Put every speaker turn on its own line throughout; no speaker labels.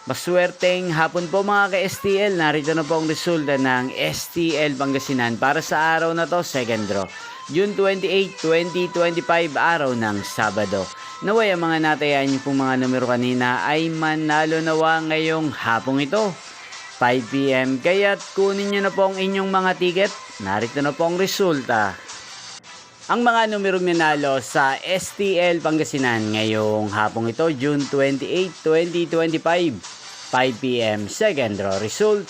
Maswerteng hapon po mga ka-STL. Narito na po ang resulta ng STL Pangasinan para sa araw na to, second draw. June 28, 2025, araw ng Sabado. Naway ang mga natayan niyo pong mga numero kanina ay manalo nawa ngayong hapong ito. 5 PM. Kaya't kunin niyo na po ang inyong mga ticket. Narito na po ang resulta. Ang mga numerong nanalo sa STL Pangasinan ngayong hapong ito, June 28, 2025, 5 PM, second draw result,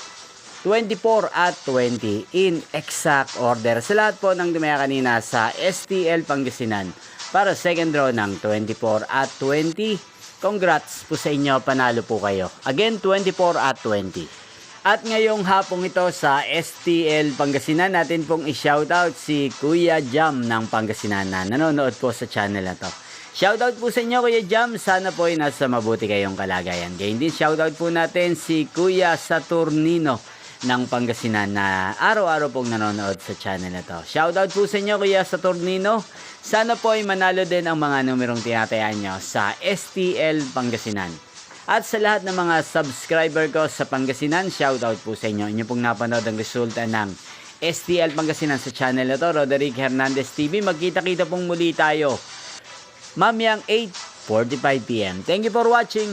24 at 20 in exact order. Sa lahat po ng dumaya kanina sa STL Pangasinan para second draw ng 24 at 20, congrats po sa inyo, panalo po kayo. Again, 24 at 20. At ngayong hapong ito sa STL Pangasinan, natin pong i-shoutout si Kuya Jam ng Pangasinan na nanonood po sa channel na to. Shoutout po sa inyo Kuya Jam, sana po ay nasa mabuti kayong kalagayan. Gayun din, shoutout po natin si Kuya Saturnino ng Pangasinan na araw-araw pong nanonood sa channel na to. Shoutout po sa inyo Kuya Saturnino, sana po ay manalo din ang mga numerong tinatayaan nyo sa STL Pangasinan. At sa lahat ng mga subscriber ko sa Pangasinan, shoutout po sa inyo. Inyo pong napanood ang resulta ng STL Pangasinan sa channel na to, Roderick Hernandez TV. Magkita-kita pong muli tayo mamayang 8:45 PM. Thank you for watching.